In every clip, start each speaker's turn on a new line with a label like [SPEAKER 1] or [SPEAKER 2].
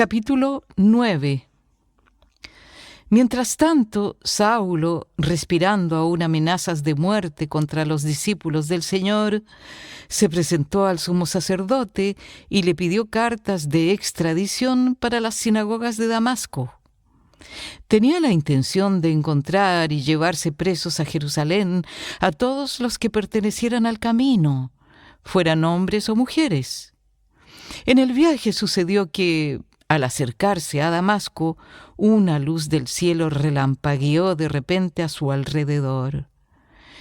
[SPEAKER 1] Capítulo 9. Mientras tanto, Saulo, respirando aún amenazas de muerte contra los discípulos del Señor, se presentó al sumo sacerdote y le pidió cartas de extradición para las sinagogas de Damasco. Tenía la intención de encontrar y llevarse presos a Jerusalén a todos los que pertenecieran al camino, fueran hombres o mujeres. En el viaje sucedió que, al acercarse a Damasco, una luz del cielo relampagueó de repente a su alrededor.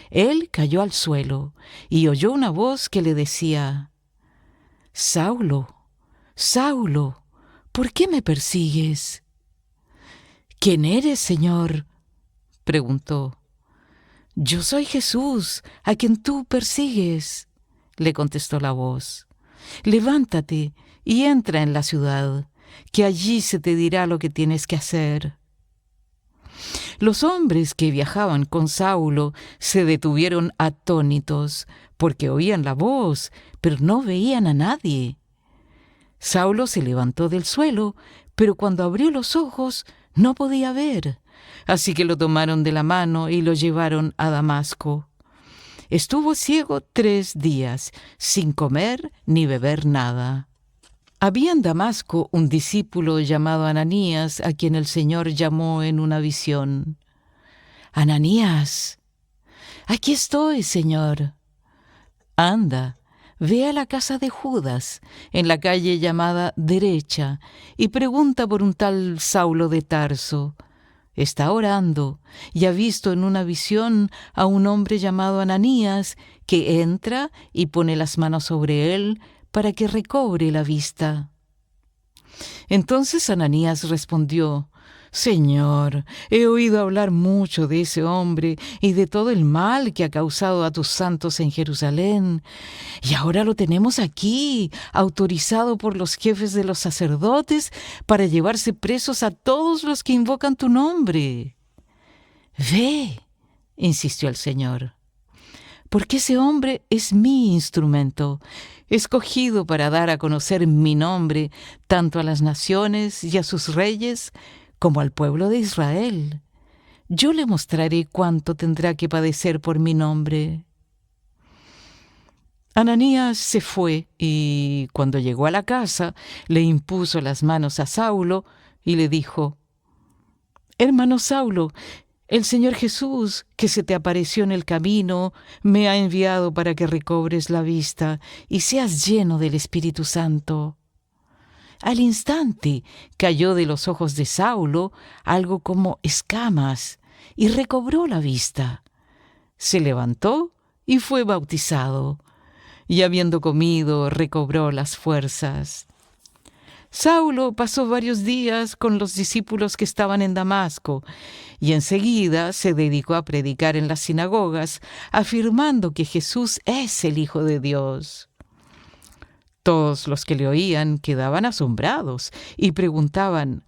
[SPEAKER 1] Él cayó al suelo y oyó una voz que le decía: «Saulo, Saulo, ¿por qué me persigues?» «¿Quién eres, Señor?», preguntó. «Yo soy Jesús, a quien tú persigues», le contestó la voz. «Levántate y entra en la ciudad, que allí se te dirá lo que tienes que hacer». Los hombres que viajaban con Saulo se detuvieron atónitos, porque oían la voz, pero no veían a nadie. Saulo se levantó del suelo, pero cuando abrió los ojos no podía ver, así que lo tomaron de la mano y lo llevaron a Damasco. Estuvo ciego 3 días, sin comer ni beber nada. Había en Damasco un discípulo llamado Ananías, a quien el Señor llamó en una visión. «Ananías». «Aquí estoy, Señor». «Anda, ve a la casa de Judas, en la calle llamada Derecha, y pregunta por un tal Saulo de Tarso. Está orando y ha visto en una visión a un hombre llamado Ananías que entra y pone las manos sobre él para que recobre la vista». Entonces Ananías respondió: «Señor, he oído hablar mucho de ese hombre y de todo el mal que ha causado a tus santos en Jerusalén. Y ahora lo tenemos aquí, autorizado por los jefes de los sacerdotes para llevarse presos a todos los que invocan tu nombre». «Ve», insistió el Señor, «porque ese hombre es mi instrumento, escogido para dar a conocer mi nombre tanto a las naciones y a sus reyes como al pueblo de Israel. Yo le mostraré cuánto tendrá que padecer por mi nombre». Ananías se fue y, cuando llegó a la casa, le impuso las manos a Saulo y le dijo: «Hermano Saulo, el Señor Jesús, que se te apareció en el camino, me ha enviado para que recobres la vista y seas lleno del Espíritu Santo». Al instante cayó de los ojos de Saulo algo como escamas y recobró la vista. Se levantó y fue bautizado, y habiendo comido recobró las fuerzas. Saulo pasó varios días con los discípulos que estaban en Damasco, y enseguida se dedicó a predicar en las sinagogas, afirmando que Jesús es el Hijo de Dios. Todos los que le oían quedaban asombrados y preguntaban: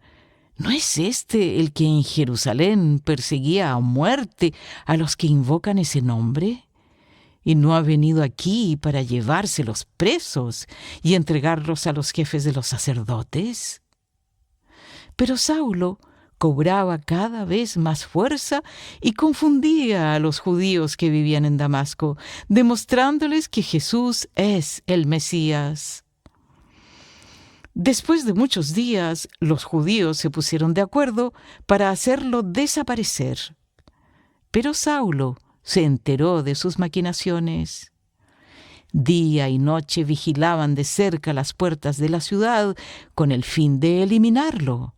[SPEAKER 1] ¿no es este el que en Jerusalén perseguía a muerte a los que invocan ese nombre? ¿Y no ha venido aquí para llevárselos presos y entregarlos a los jefes de los sacerdotes? Pero Saulo cobraba cada vez más fuerza y confundía a los judíos que vivían en Damasco, demostrándoles que Jesús es el Mesías. Después de muchos días, los judíos se pusieron de acuerdo para hacerlo desaparecer. Pero Saulo se enteró de sus maquinaciones. Día y noche vigilaban de cerca las puertas de la ciudad con el fin de eliminarlo.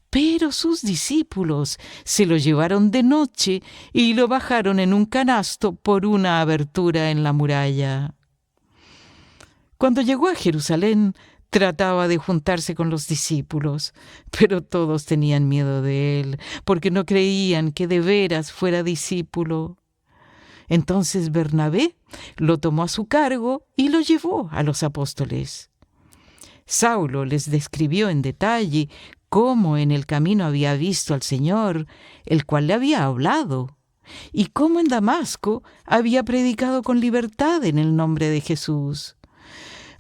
[SPEAKER 1] Pero sus discípulos se lo llevaron de noche y lo bajaron en un canasto por una abertura en la muralla. Cuando llegó a Jerusalén, trataba de juntarse con los discípulos, pero todos tenían miedo de él, porque no creían que de veras fuera discípulo. Entonces Bernabé lo tomó a su cargo y lo llevó a los apóstoles. Saulo les describió en detalle cómo en el camino había visto al Señor, el cual le había hablado, y cómo en Damasco había predicado con libertad en el nombre de Jesús.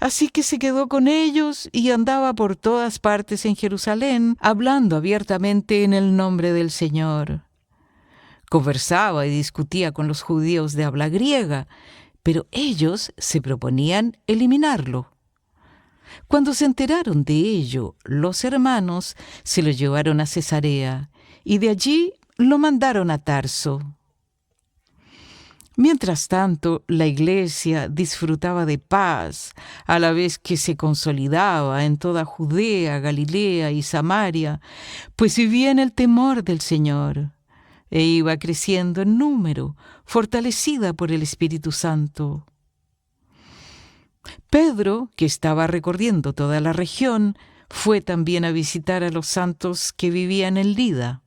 [SPEAKER 1] Así que se quedó con ellos y andaba por todas partes en Jerusalén, hablando abiertamente en el nombre del Señor. Conversaba y discutía con los judíos de habla griega, pero ellos se proponían eliminarlo. Cuando se enteraron de ello, los hermanos se lo llevaron a Cesarea y de allí lo mandaron a Tarso. Mientras tanto, la iglesia disfrutaba de paz, a la vez que se consolidaba en toda Judea, Galilea y Samaria, pues vivía en el temor del Señor, e iba creciendo en número, fortalecida por el Espíritu Santo. Pedro, que estaba recorriendo toda la región, fue también a visitar a los santos que vivían en Lida.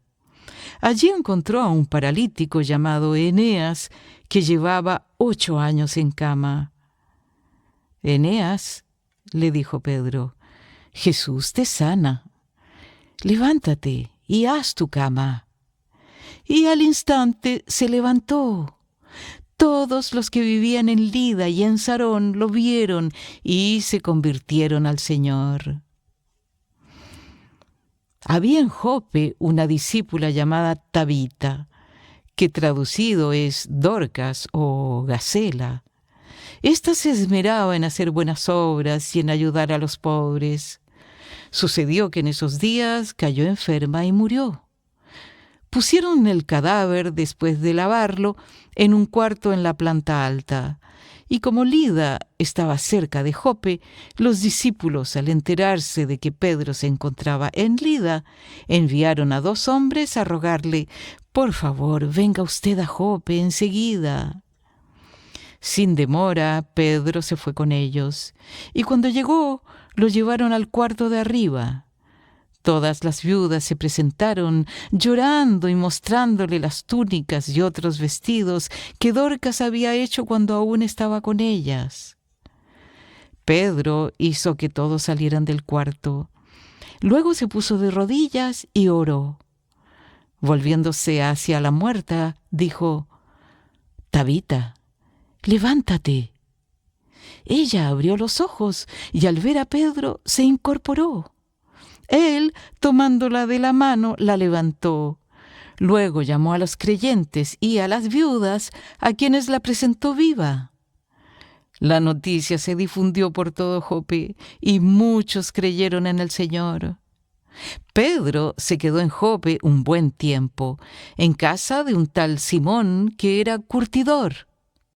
[SPEAKER 1] Allí encontró a un paralítico llamado Eneas, que llevaba 8 años en cama. «Eneas», le dijo Pedro, «Jesús te sana. Levántate y haz tu cama». Y al instante se levantó. Todos los que vivían en Lida y en Sarón lo vieron y se convirtieron al Señor. Había en Jope una discípula llamada Tabita, que traducido es Dorcas o Gacela. Esta se esmeraba en hacer buenas obras y en ayudar a los pobres. Sucedió que en esos días cayó enferma y murió. Pusieron el cadáver, después de lavarlo, en un cuarto en la planta alta. Y como Lida estaba cerca de Jope, los discípulos, al enterarse de que Pedro se encontraba en Lida, enviaron a 2 hombres a rogarle: «Por favor, venga usted a Jope enseguida». Sin demora, Pedro se fue con ellos, y cuando llegó, lo llevaron al cuarto de arriba. Todas las viudas se presentaron, llorando y mostrándole las túnicas y otros vestidos que Dorcas había hecho cuando aún estaba con ellas. Pedro hizo que todos salieran del cuarto. Luego se puso de rodillas y oró. Volviéndose hacia la muerta, dijo: «Tabita, levántate». Ella abrió los ojos y al ver a Pedro se incorporó. Él, tomándola de la mano, la levantó. Luego llamó a los creyentes y a las viudas, a quienes la presentó viva. La noticia se difundió por todo Jope y muchos creyeron en el Señor. Pedro se quedó en Jope un buen tiempo, en casa de un tal Simón que era curtidor.